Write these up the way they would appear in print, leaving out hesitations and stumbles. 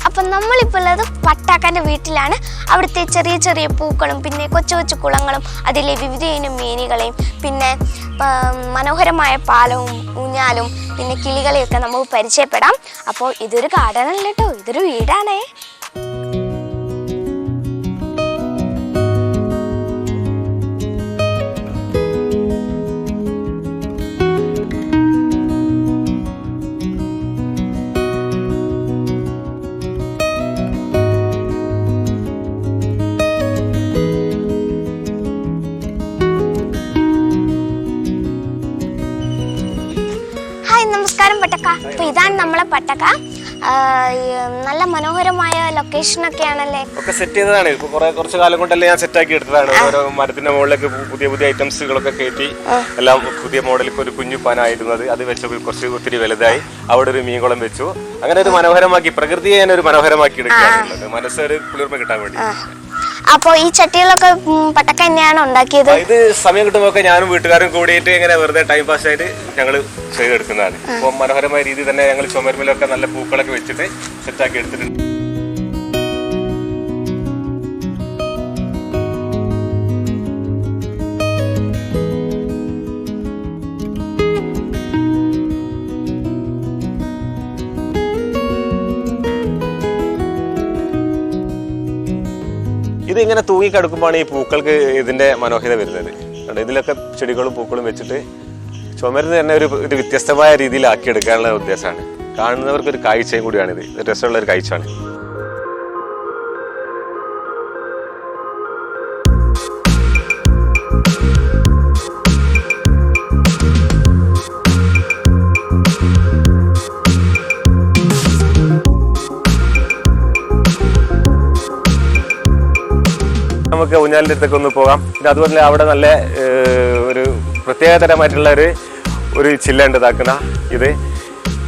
അപ്പം നമ്മളിപ്പോൾ ഉള്ളത് പട്ടാക്കാൻ്റെ വീട്ടിലാണ്. അവിടുത്തെ ചെറിയ ചെറിയ പൂക്കളും പിന്നെ കൊച്ചു കൊച്ചു കുളങ്ങളും അതിലെ വിവിധ ഇനം മീനുകളെയും പിന്നെ മനോഹരമായ പാലവും ഊഞ്ഞാലും പിന്നെ കിളികളെയൊക്കെ നമുക്ക് പരിചയപ്പെടാം. അപ്പോൾ ഇതൊരു ഗാർഡനല്ല കേട്ടോ, ഇതൊരു വീടാണേ. നമസ്കാരം പട്ടക്ക. അപ്പൊ ഇതാണ് നമ്മളെ പട്ടക്ക. നല്ല മനോഹരമായ ലൊക്കേഷൻ ഒക്കെ ആണല്ലേ. ഒക്കെ സെറ്റ് ചെയ്തതാണ്. ഇപ്പൊ കുറച്ച് കാലം കൊണ്ടല്ലേ ഞാൻ സെറ്റ് ആക്കി എടുത്തതാണ്. ഓരോ മരത്തിന്റെ മുകളിലേക്ക് പുതിയ പുതിയ ഐറ്റംസുകളൊക്കെ കയറ്റി എല്ലാം പുതിയ മോഡൽ. ഇപ്പൊ ഒരു കുഞ്ഞു പാനായിരുന്നത് അത് വെച്ച് കുറച്ച് ഒത്തിരി വലുതായി. അവിടെ ഒരു മീൻകുളം വെച്ചു. അങ്ങനെ ഒരു മനോഹരമാക്കി, പ്രകൃതിയെ ഞാൻ ഒരു മനോഹരമാക്കി എടുക്കുകയാണുള്ളത്, മനസ്സൊരു കുളിർമ കിട്ടാൻ വേണ്ടി. അപ്പൊ ഈ ചട്ടികളൊക്കെ പട്ടക്ക തന്നെയാണ് ഉണ്ടാക്കിയത്? ഇത് സമയം കിട്ടുമ്പോൾ ഞാനും വീട്ടുകാരും കൂടിയിട്ട് ഇങ്ങനെ വെറുതെ ടൈം പാസ് ആയിട്ട് ഞങ്ങൾ ചെയ്തെടുക്കുന്നതാണ്. അപ്പോൾ മനോഹരമായ രീതിയിൽ തന്നെ ഞങ്ങൾ ചുമരുമലൊക്കെ നല്ല പൂക്കളൊക്കെ വെച്ചിട്ട് സെറ്റാക്കി എടുത്തിട്ടുണ്ട്. ഇതിങ്ങനെ തൂങ്ങിക്കിടക്കുമ്പോഴാണ് ഈ പൂക്കൾക്ക് ഇതിന്റെ മനോഹരത വരുന്നത്. ഇതിലൊക്കെ ചെടികളും പൂക്കളും വെച്ചിട്ട് ചുമരുന്ന് തന്നെ ഒരു വ്യത്യസ്തമായ രീതിയിൽ ആക്കിയെടുക്കാനുള്ള ഉദ്ദേശമാണ്. കാണുന്നവർക്ക് ഒരു കാഴ്ചയും കൂടിയാണിത്, രസമുള്ള ഒരു കാഴ്ചയാണ്. നമുക്ക് ഊഞ്ഞാലിൻ്റെ അടുത്തൊക്കെ ഒന്ന് പോകാം. പിന്നെ അതുപോലെ അവിടെ നല്ല ഒരു പ്രത്യേകതരമായിട്ടുള്ള ഒരു ചില്ലുണ്ട് ഇതാക്കണ.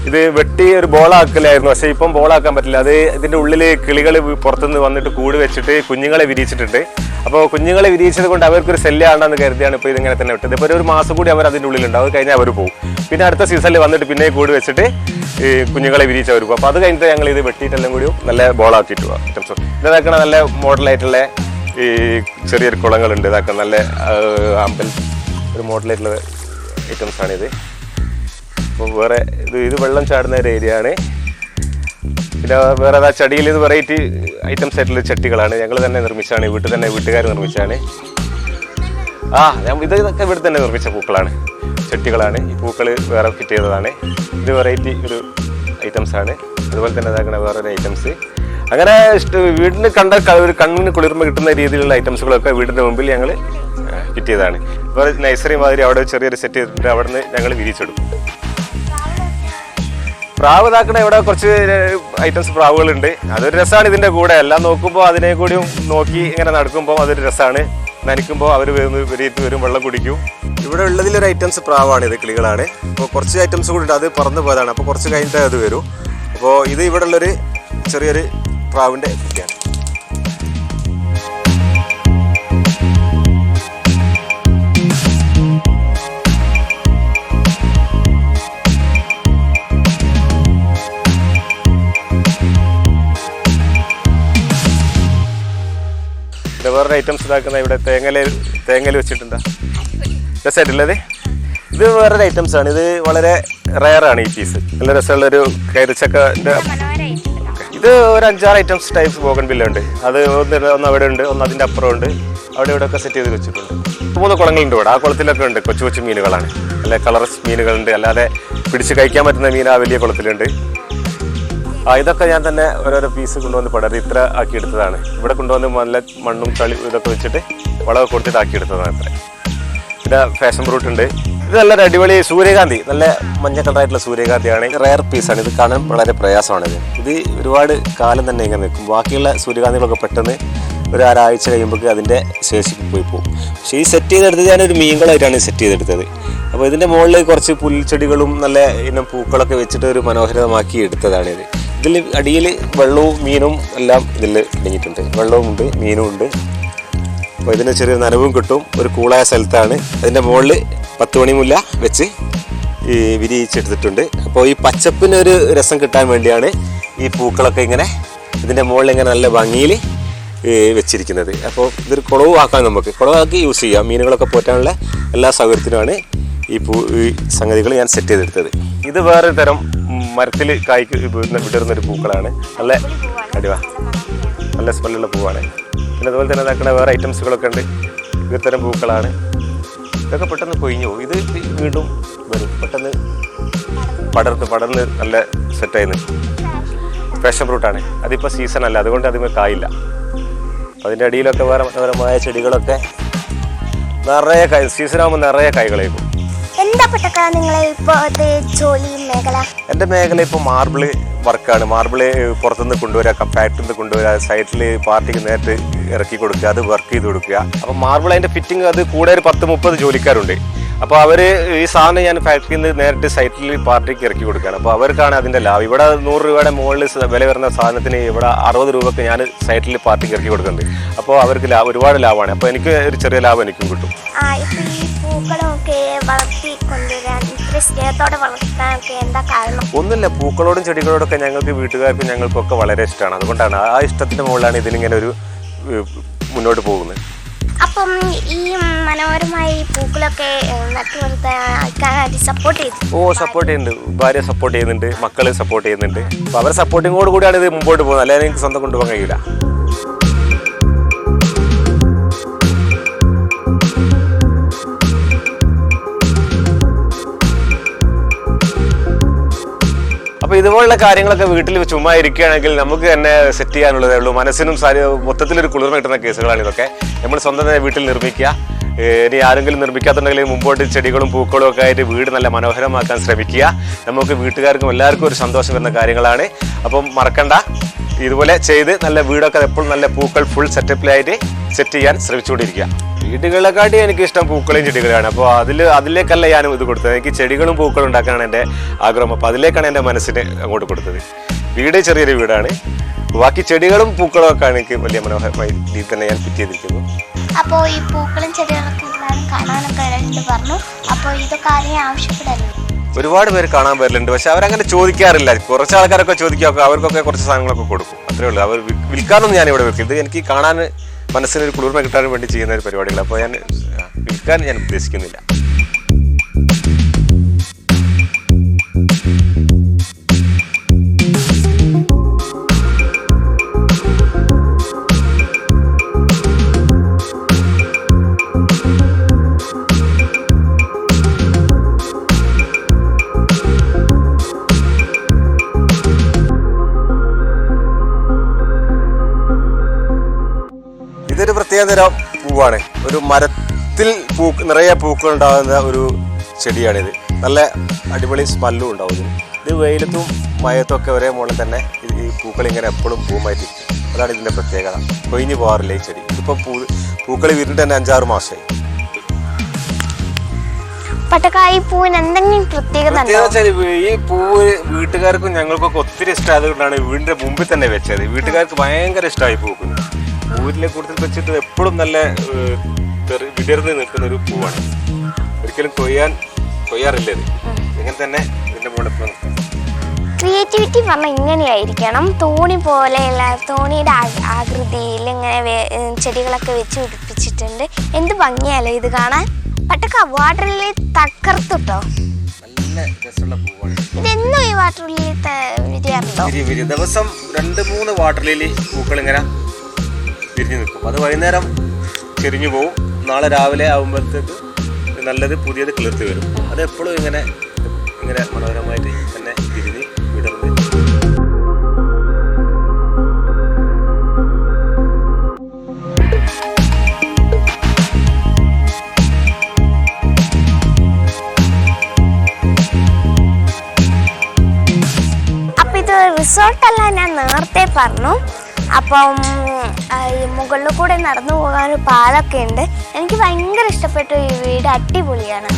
ഇത് വെട്ടി ഒരു ബോളാക്കലായിരുന്നു, പക്ഷേ ഇപ്പം ബോളാക്കാൻ പറ്റില്ല. അത് ഇതിൻ്റെ ഉള്ളിൽ കിളികൾ പുറത്തുനിന്ന് വന്നിട്ട് കൂട് വെച്ചിട്ട് കുഞ്ഞുങ്ങളെ വിരിയിച്ചിട്ടുണ്ട്. അപ്പോൾ കുഞ്ഞുങ്ങളെ വിരിയിച്ചത് കൊണ്ട് അവർക്കൊരു ശല്യമാണെന്ന് കരുതിയാണ് ഇപ്പോൾ ഇതിങ്ങനെ തന്നെ വിട്ടത്. ഇപ്പോൾ ഒരു മാസം കൂടി അവർ അതിൻ്റെ ഉള്ളിലുണ്ടാവും. അത് കഴിഞ്ഞാൽ അവർ പോകും. പിന്നെ അടുത്ത സീസണിൽ വന്നിട്ട് പിന്നെ കൂട് വെച്ചിട്ട് ഈ കുഞ്ഞുങ്ങളെ വിരിയിച്ചവർ പോകും. അപ്പോൾ അത് കഴിഞ്ഞിട്ട് ഞങ്ങൾ ഇത് വെട്ടിയിട്ടെല്ലാം കൂടി നല്ല ബോളാക്കിയിട്ട് പോകാം. ഐറ്റംസ് ഇതാക്കണ നല്ല മോഡലായിട്ടുള്ള ഈ ചെറിയൊരു കുളങ്ങളുണ്ട്. ഇതാക്കാൻ നല്ല ഒരു മോഡലായിട്ടുള്ള ഐറ്റംസാണിത്. അപ്പോൾ വേറെ ഇത് വെള്ളം ചാടുന്ന ഒരു ഏരിയ ആണ്. പിന്നെ വേറെ അതാ ചെടിയിൽ ഇത് വെറൈറ്റി ഐറ്റംസ് ആയിട്ടുള്ള ചട്ടികളാണ്. ഞങ്ങൾ തന്നെ നിർമ്മിച്ചാണ്, വീട്ടുകാർ നിർമ്മിച്ചാണ്. ഇതൊക്കെ ഇവിടെ തന്നെ നിർമ്മിച്ച പൂക്കളാണ്, ചട്ടികളാണ്. ഈ പൂക്കൾ വേറെ ഫിറ്റ് ചെയ്തതാണ്. ഇത് വെറൈറ്റി ഒരു ഐറ്റംസാണ്. അതുപോലെ തന്നെ ഇതാക്കണ വേറൊരു ഐറ്റംസ്. അങ്ങനെ വീടിന് ഒരു കണ്ണിന് കുളിർമ കിട്ടുന്ന രീതിയിലുള്ള ഐറ്റംസുകളൊക്കെ വീടിൻ്റെ മുമ്പിൽ ഞങ്ങൾ ഫിറ്റ് ചെയ്തതാണ്. ഇപ്പോൾ നഴ്സറി മാതിരി അവിടെ ചെറിയൊരു സെറ്റ് ചെയ്തിട്ട് അവിടെ നിന്ന് ഞങ്ങൾ വിരിച്ചെടുക്കും. പ്രാവ് ഇതാക്കണ ഇവിടെ കുറച്ച് ഐറ്റംസ് പ്രാവുകളുണ്ട്. അതൊരു രസമാണ്. ഇതിൻ്റെ കൂടെ എല്ലാം നോക്കുമ്പോൾ അതിനെ കൂടിയും നോക്കി ഇങ്ങനെ നടക്കുമ്പോൾ അതൊരു രസമാണ്. നനയ്ക്കുമ്പോൾ അവർ വരും, വെള്ളം കുടിക്കും. ഇവിടെ ഉള്ളതിലൊരു ഐറ്റംസ് പ്രാവാണ്, കിളികളാണ്. അപ്പോൾ കുറച്ച് ഐറ്റംസ് കൂടി ഉണ്ട്, അത് പറന്നു പോയതാണ്. അപ്പോൾ കുറച്ച് കഴിഞ്ഞിട്ട് അത് വരും. അപ്പോൾ ഇത് ഇവിടെ ഉള്ളൊരു ചെറിയൊരു പ്രാവിൻ്റെ കുട്ടിയാണ്. വേറൊരു ഐറ്റംസ് ഇതാക്കുന്ന ഇവിടെ തേങ്ങൽ വെച്ചിട്ടുണ്ടാ രസമായിട്ടുള്ളത്. ഇത് വേറൊരു ഐറ്റംസ് ആണ്. ഇത് വളരെ റയറാണ്. ഈ പീസ് നല്ല രസമുള്ളൊരു കൈതച്ചക്കൻ്റെ. ഇത് ഒരു 5-6 ഐറ്റംസ് ടൈപ്സ് ബോഗൺവില്ല ഉണ്ട്. അത് ഒന്ന് അവിടെ ഉണ്ട്, ഒന്ന് അതിൻ്റെ അപ്പുറം ഉണ്ട്. അവിടെ ഇവിടെയൊക്കെ സെറ്റ് ചെയ്ത് വെച്ചിട്ടുണ്ട്. 3 കുളങ്ങളുണ്ട് ഇവിടെ. ആ കുളത്തിലൊക്കെ ഉണ്ട് കൊച്ചു കൊച്ചു മീനുകളാണ്, അല്ലെ കളർസ് മീനുകളുണ്ട്. അല്ലാതെ പിടിച്ച് കഴിക്കാൻ പറ്റുന്ന മീൻ ആ വലിയ കുളത്തിലുണ്ട്. ഇതൊക്കെ ഞാൻ തന്നെ ഓരോരോ പീസ് കൊണ്ടുവന്ന് പടർത്തി ഇത്ര ആക്കിയെടുത്തതാണ്. ഇവിടെ കൊണ്ടുവന്ന് നല്ല മണ്ണും ചളി ഇതൊക്കെ വെച്ചിട്ട് വളമൊക്കെ കൊടുത്തിട്ട് ആക്കിയെടുത്തതാണ് അത്ര. പിന്നെ ഫാഷൻ ഫ്രൂട്ട് ഉണ്ട്. ഇത് നല്ലൊരു അടിപൊളി സൂര്യകാന്തി, നല്ല മഞ്ഞ കളറായിട്ടുള്ള സൂര്യകാന്തിയാണ്. റയർ പീസാണ്. ഇത് കാണാൻ വളരെ പ്രയാസമാണിത്. ഇത് ഒരുപാട് കാലം തന്നെ ഇങ്ങനെ നിൽക്കും. ബാക്കിയുള്ള സൂര്യകാന്തികളൊക്കെ പെട്ടെന്ന് ഒരു ഒരാഴ്ച കഴിയുമ്പോൾ അതിൻ്റെ ശേഷി പോയി പോകും. പക്ഷേ ഈ സെറ്റ് ചെയ്തെടുത്തത് ഞാനൊരു മീൻകളായിട്ടാണ് സെറ്റ് ചെയ്തെടുത്തത്. അപ്പോൾ ഇതിൻ്റെ മുകളിൽ കുറച്ച് പുൽച്ചെടികളും നല്ല ഇനം പൂക്കളൊക്കെ വെച്ചിട്ട് ഒരു മനോഹരമാക്കി എടുത്തതാണിത്. ഇതിൽ അടിയിൽ വെള്ളവും മീനും എല്ലാം ഇതിൽ അടങ്ങിയിട്ടുണ്ട്. വെള്ളവും ഉണ്ട്, മീനും ഉണ്ട്. അപ്പോൾ ഇതിന് ചെറിയ നനവും കിട്ടും. ഒരു കൂളായ സ്ഥലത്താണ്. അതിൻ്റെ മുകളിൽ 10 മണി മുല്ല വെച്ച് വിരിയിച്ചെടുത്തിട്ടുണ്ട്. അപ്പോൾ ഈ പച്ചപ്പിനൊരു രസം കിട്ടാൻ വേണ്ടിയാണ് ഈ പൂക്കളൊക്കെ ഇങ്ങനെ ഇതിൻ്റെ മുകളിൽ ഇങ്ങനെ നല്ല ഭംഗിയിൽ വെച്ചിരിക്കുന്നത്. അപ്പോൾ ഇതൊരു കുളവാക്കാൻ നമുക്ക് കുളവാക്കി യൂസ് ചെയ്യാം. മീനുകളൊക്കെ പോറ്റാനുള്ള എല്ലാ സൗകര്യത്തിനുമാണ് ഈ സംഗതികൾ ഞാൻ സെറ്റ് ചെയ്തെടുത്തത്. ഇത് വേറെ തരം മരത്തിൽ കായ്ക്ക് വിടരുന്നൊരു പൂക്കളാണ്. നല്ല അടിവാ നല്ല സ്മെല്ലുള്ള പൂവാണ്. പിന്നെ അതുപോലെ തന്നെ ഇതാക്കുന്ന വേറെ ഐറ്റംസുകളൊക്കെ ഉണ്ട്. ഇത്തരം പൂക്കളാണ്. ഇതൊക്കെ പെട്ടെന്ന് കൊഴിഞ്ഞു പോകും. ഇത് വീണ്ടും വരും. പെട്ടെന്ന് പടർന്ന് നല്ല സെറ്റായി നിൽക്കും. പാഷൻ ഫ്രൂട്ടാണ്. അതിപ്പോൾ സീസൺ അല്ല, അതുകൊണ്ട് അതിന് കായില്ല. അതിൻ്റെ അടിയിലൊക്കെ വേറെ മനോഹരമായ ചെടികളൊക്കെ നിറയെ കായ്, സീസണാകുമ്പോൾ നിറയെ കായ്കളേക്കും. എന്താ പട്ടക്ക നിങ്ങളെ ഇപ്പോഴത്തെ ജോലി മേഖല? എൻ്റെ മേഖല ഇപ്പോൾ മാർബിള് വർക്കാണ്. മാർബിള് പുറത്തുനിന്ന് കൊണ്ടുവരിക, ഫാക്ടറിയിൽ നിന്ന് കൊണ്ടുവരിക, സൈറ്റിൽ പാർട്ടിക്ക് നേരിട്ട് ഇറക്കി കൊടുക്കുക, അത് വർക്ക് ചെയ്ത് കൊടുക്കുക. അപ്പോൾ മാർബിൾ അതിൻ്റെ ഫിറ്റിംഗ് അത് കൂടെ ഒരു 10-30 ജോലിക്കാരുണ്ട്. അപ്പോൾ അവർ ഈ സാധനം ഞാൻ ഫാക്ടറിയിൽ നിന്ന് നേരിട്ട് സൈറ്റിൽ പാർട്ടിക്ക് ഇറക്കി കൊടുക്കുകയാണ്. അപ്പോൾ അവർക്കാണ് അതിൻ്റെ ലാഭം. ഇവിടെ 100 രൂപയുടെ മുകളിൽ വില വരുന്ന സാധനത്തിന് ഇവിടെ 60 രൂപയ്ക്ക് ഞാൻ സൈറ്റിൽ പാർട്ടിക്ക് ഇറക്കി കൊടുക്കുന്നുണ്ട്. അപ്പോൾ അവർക്ക് ഒരുപാട് ലാഭമാണ്. അപ്പോൾ എനിക്ക് ഒരു ചെറിയ ലാഭം എനിക്കും കിട്ടും. ഒന്നുമില്ല, പൂക്കളോടും ചെടികളോടൊക്കെ ഞങ്ങൾക്ക് വീട്ടുകാർക്കും ഞങ്ങൾക്കൊക്കെ വളരെ ഇഷ്ടമാണ്. അതുകൊണ്ടാണ് ആ ഇഷ്ടത്തിൻ്റെ മുകളിലാണ് ഇതിനിങ്ങനെ ഒരു മുന്നോട്ട് പോകുന്നത്. അപ്പം ഈ മനോഹരമായ പൂക്കളൊക്കെ സപ്പോർട്ട് ചെയ്തു? സപ്പോർട്ട് ചെയ്യുന്നുണ്ട്. ഭാര്യ സപ്പോർട്ട് ചെയ്യുന്നുണ്ട്, മക്കൾ സപ്പോർട്ട് ചെയ്യുന്നുണ്ട്. അപ്പോൾ അവരുടെ സപ്പോർട്ടിങ്ങോട് കൂടിയാണ് ഇത് മുമ്പോട്ട് പോകുന്നത്. അല്ലെങ്കിൽ എനിക്ക് സ്വന്തം കൊണ്ടുപോകാൻ കഴിയില്ല. അപ്പോൾ ഇതുപോലുള്ള കാര്യങ്ങളൊക്കെ വീട്ടിൽ ചുമ്മാ ഇരിക്കുകയാണെങ്കിൽ നമുക്ക് തന്നെ സെറ്റ് ചെയ്യാനുള്ളതേ ഉള്ളൂ. മനസ്സിനും മൊത്തത്തിലൊരു കുളിർമ കിട്ടുന്ന കേസുകളാണ് ഇതൊക്കെ. നമ്മൾ സ്വന്തം തന്നെ വീട്ടിൽ നിർമ്മിക്കുക. ഇനി ആരെങ്കിലും നിർമ്മിക്കാത്തുണ്ടെങ്കിൽ മുമ്പോട്ട് ചെടികളും പൂക്കളും ഒക്കെ ആയിട്ട് വീട് നല്ല മനോഹരമാക്കാൻ ശ്രമിക്കുക. നമുക്ക് വീട്ടുകാർക്കും എല്ലാവർക്കും ഒരു സന്തോഷം വരുന്ന കാര്യങ്ങളാണ്. അപ്പം മറക്കണ്ട, ഇതുപോലെ ചെയ്ത് നല്ല വീടൊക്കെ എപ്പോഴും നല്ല പൂക്കൾ ഫുൾ സെറ്റപ്പിലായിട്ട് സെറ്റ് ചെയ്യാൻ ശ്രമിച്ചുകൊണ്ടിരിക്കുക. വീടുകളെക്കാട്ടി എനിക്കിഷ്ടം പൂക്കളെയും ചെടികളാണ്. അപ്പോൾ അതിലേക്കല്ല ഞാൻ ഇത് കൊടുത്തത്. എനിക്ക് ചെടികളും പൂക്കളും ഉണ്ടാക്കാനാണ് എൻ്റെ ആഗ്രഹം. അപ്പോൾ അതിലേക്കാണ് എൻ്റെ മനസ്സിന് അങ്ങോട്ട് കൊടുത്തത്. വീട് ചെറിയൊരു വീടാണ്. ബാക്കി ചെടികളും പൂക്കളും ഒക്കെ എനിക്ക് വലിയ മനോഹരമായ രീതിയിൽ തന്നെ ഞാൻ ഫിറ്റ് ചെയ്തിരിക്കുന്നു. അപ്പോൾ ഈ പൂക്കളും ചെടികളൊക്കെ കാണാനൊക്കെ പറഞ്ഞു. അപ്പോൾ ഇതൊക്കെ ആരെയും ആവശ്യപ്പെടാറുണ്ട്? ഒരുപാട് പേര് കാണാൻ വരലുണ്ട്. പക്ഷെ അവരങ്ങനെ ചോദിക്കാറില്ല. കുറച്ച് ആൾക്കാരൊക്കെ ചോദിക്കുക, അവർക്കൊക്കെ കുറച്ച് സാധനങ്ങളൊക്കെ കൊടുക്കും. അത്രേ ഉള്ളൂ. അവർ വിൽക്കാനൊന്നും ഞാൻ ഇവിടെ വെക്കും. ഇത് എനിക്ക് കാണാൻ മനസ്സിനൊരു കുളിർമ കിട്ടാൻ വേണ്ടി ചെയ്യുന്ന ഒരു പരിപാടികൾ. അപ്പോൾ ഞാൻ വിൽക്കാൻ ഞാൻ ഉദ്ദേശിക്കുന്നില്ല. ഇതൊരു പ്രത്യേകതരം പൂവാണ്. ഒരു മരത്തിൽ നിറയെ പൂക്കൾ ഉണ്ടാകുന്ന ഒരു ചെടിയാണിത്. നല്ല അടിപൊളി സ്മെല്ലും ഉണ്ടാവും. ഇത് വെയിലത്തും മഴയത്തും ഒക്കെ ഒരേ മുകളിൽ തന്നെ ഈ പൂക്കൾ ഇങ്ങനെ എപ്പോഴും പൂവുമായിട്ടിരിക്കും. അതാണ് ഇതിൻ്റെ പ്രത്യേകത. കൊഴിഞ്ഞു പോകാറില്ല ഈ ചെടി. ഇതിപ്പോൾ പൂക്കൾ വിരിഞ്ഞിട്ട് തന്നെ 5-6 മാസമായി. പട്ടക്കായി പൂവിന് എന്തെങ്കിലും പ്രത്യേകത? ഈ പൂവ് വീട്ടുകാർക്കും ഞങ്ങൾക്കൊക്കെ ഒത്തിരി ഇഷ്ടമായതുകൊണ്ടാണ് വീടിൻ്റെ മുമ്പിൽ തന്നെ വെച്ചത്. വീട്ടുകാർക്ക് ഭയങ്കര ഇഷ്ടമായി പൂക്കുന്നത്. പൂവിനെ കൂടുതൽ വെച്ചിട്ട് എപ്പോഴും നല്ല വിടർന്ന് നിൽക്കുന്ന ഒരു പൂവാണ്. ഒരിക്കലും കൊയ്യാറില്ല. ഇത് ഇങ്ങനെ തന്നെ ഇതിന്റെ മുകളിൽ നിൽക്കും. ക്രിയേറ്റിവിറ്റി പറഞ്ഞാൽ ഇങ്ങനെയായിരിക്കണം. തോണിയുടെ ആകൃതിയിൽ ഇങ്ങനെ ചെടികളൊക്കെ വെച്ച് പിടിപ്പിച്ചിട്ടുണ്ട്. എന്ത് ഭംഗിയല്ലേ ഇത് കാണാൻ. പട്ടക്ക വാട്ടറിൽ തകർത്തിട്ടോ. നല്ല രസമുള്ള പൂവാണ്. ഇതെന്നും ഈ വാട്ടറിൽ വിരിയാറുണ്ടോ? ദിവസം 2-3 വാട്ടറിൽ പൂക്കൾ ഇങ്ങനെ വിരിഞ്ഞു നിൽക്കും. അത് വൈകുന്നേരം ചെരിഞ്ഞു പോവും. നാളെ രാവിലെ ആകുമ്പോഴത്തേക്ക് നല്ലത് പുതിയത് കിളിർത്ത് വരും. അത് എപ്പോഴും ഇങ്ങനെ മനോഹരമായിട്ട് തന്നെ വിരിഞ്ഞ് വിടർന്ന്. അപ്പം ഇത് റിസോർട്ടല്ല, ഞാൻ നേരത്തെ പറഞ്ഞു. അപ്പം മുകളിൽ കൂടെ നടന്നു പോകാൻ ഒരു പാലൊക്കെ ഉണ്ട്. എനിക്ക് ഭയങ്കര ഇഷ്ടപ്പെട്ടു. ഈ വീട് അടിപൊളിയാണ്.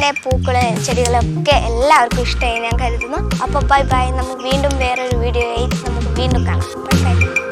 വീട്ടിലെ പൂക്കളും ചെടികളൊക്കെ എല്ലാവർക്കും ഇഷ്ടമായി ഞാൻ കരുതുന്നു. അപ്പോൾ ബൈ ബൈ. നമുക്ക് വീണ്ടും വേറൊരു വീഡിയോ ആയി നമുക്ക് വീണ്ടും കാണാം. Bye bye.